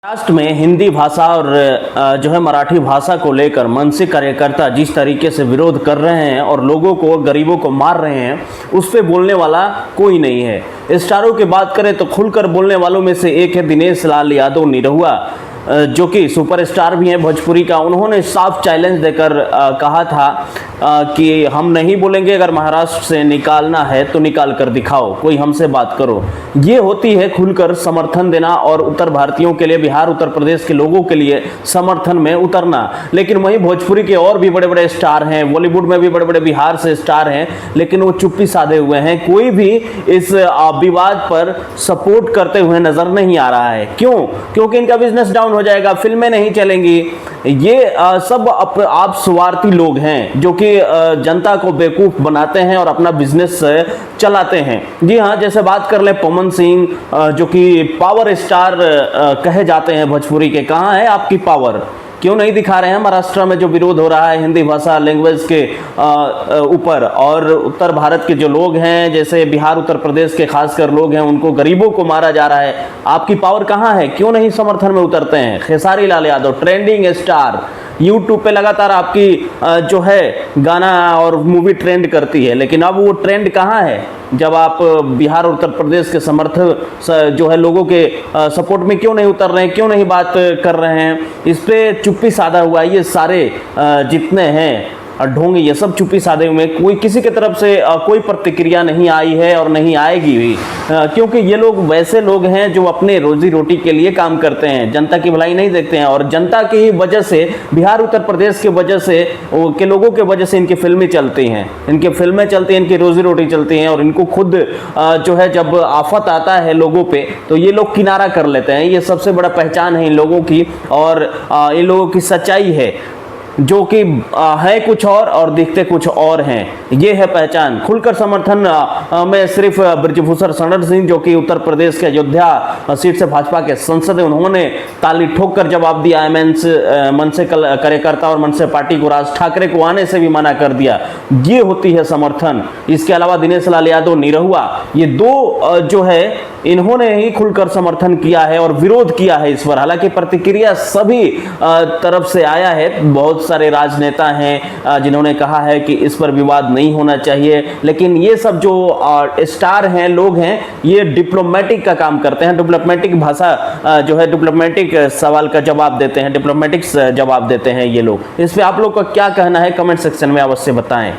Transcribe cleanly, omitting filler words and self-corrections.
महाराष्ट्र में हिंदी भाषा और जो है मराठी भाषा को लेकर मनसे कार्यकर्ता जिस तरीके से विरोध कर रहे हैं और लोगों को, गरीबों को मार रहे हैं, उस पे बोलने वाला कोई नहीं है। स्टारों की बात करें तो खुलकर बोलने वालों में से एक है दिनेश लाल यादव निरहुआ, जो कि सुपरस्टार भी हैं भोजपुरी का। उन्होंने साफ चैलेंज देकर कहा था कि हम नहीं बोलेंगे, अगर महाराष्ट्र से निकालना है तो निकाल कर दिखाओ, कोई हमसे बात करो। ये होती है खुलकर समर्थन देना और उत्तर भारतीयों के लिए, बिहार उत्तर प्रदेश के लोगों के लिए समर्थन में उतरना। लेकिन वहीं भोजपुरी के और भी बड़े बड़े स्टार हैं, बॉलीवुड में भी बड़े बड़े बिहार से स्टार हैं, लेकिन वो चुप्पी साधे हुए हैं। कोई भी इस विवाद पर सपोर्ट करते हुए नजर नहीं आ रहा है। क्यों? क्योंकि इनका बिजनेस डाउन हो जाएगा, फिल्में नहीं चलेंगी। ये सब आप स्वार्थी लोग हैं जो कि जनता को बेवकूफ बनाते हैं और अपना बिजनेस चलाते हैं। जी हाँ, जैसे बात कर ले पवन सिंह, जो कि पावर स्टार कहे जाते हैं भोजपुरी के, कहाँ है आपकी पावर? क्यों नहीं दिखा रहे हैं महाराष्ट्र में जो विरोध हो रहा है हिंदी भाषा लैंग्वेज के ऊपर? और उत्तर भारत के जो लोग हैं, जैसे बिहार उत्तर प्रदेश के खासकर लोग हैं, उनको, गरीबों को मारा जा रहा है। आपकी पावर कहाँ है? क्यों नहीं समर्थन में उतरते हैं? Khesari Lal Yadav trending star, YouTube पे लगातार आपकी जो है गाना और मूवी ट्रेंड करती है, लेकिन अब वो ट्रेंड कहाँ है जब आप बिहार और उत्तर प्रदेश के समर्थक जो है लोगों के सपोर्ट में क्यों नहीं उतर रहे हैं, क्यों नहीं बात कर रहे हैं? इस पे चुप्पी साधा हुआ है। ये सारे जितने हैं ढोंग, ये सब चुप्पी साधे हुए, कोई किसी की तरफ से कोई प्रतिक्रिया नहीं आई है और नहीं आएगी भी, क्योंकि ये लोग वैसे लोग हैं जो अपने रोजी रोटी के लिए काम करते हैं, जनता की भलाई नहीं देखते हैं। और जनता की ही वजह से, बिहार उत्तर प्रदेश की वजह से, के लोगों की वजह से इनकी फिल्में चलती हैं, इनकी रोजी रोटी चलती हैं। और इनको खुद जो है जब आफत आता है लोगों पे, तो ये लोग किनारा कर लेते हैं। ये सबसे बड़ा पहचान है इन लोगों की, और इन लोगों की सच्चाई है, जो कि है कुछ और दिखते कुछ और हैं। ये है पहचान। खुलकर समर्थन में सिर्फ ब्रजभूषण शरण सिंह, जो कि उत्तर प्रदेश के अयोध्या सीट से भाजपा के सांसद हैं, उन्होंने ताली ठोक कर जवाब दिया। मनसे कार्यकर्ता और मनसे पार्टी को राज ठाकरे को आने से भी मना कर दिया। ये होती है समर्थन। इसके अलावा दिनेश लाल यादव निरहुआ, ये दो जो है इन्होंने ही खुलकर समर्थन किया है और विरोध किया है इस पर। हालांकि प्रतिक्रिया सभी तरफ से आया है। बहुत सारे राजनेता हैं जिन्होंने कहा है कि इस पर विवाद नहीं होना चाहिए, लेकिन ये सब जो स्टार हैं, लोग हैं, ये डिप्लोमेटिक का काम करते हैं। डिप्लोमेटिक भाषा जो है, डिप्लोमेटिक सवाल का जवाब देते हैं, डिप्लोमेटिक जवाब देते हैं ये लोग। इस पे आप लोग का क्या कहना है? कमेंट सेक्शन में अवश्य बताएं।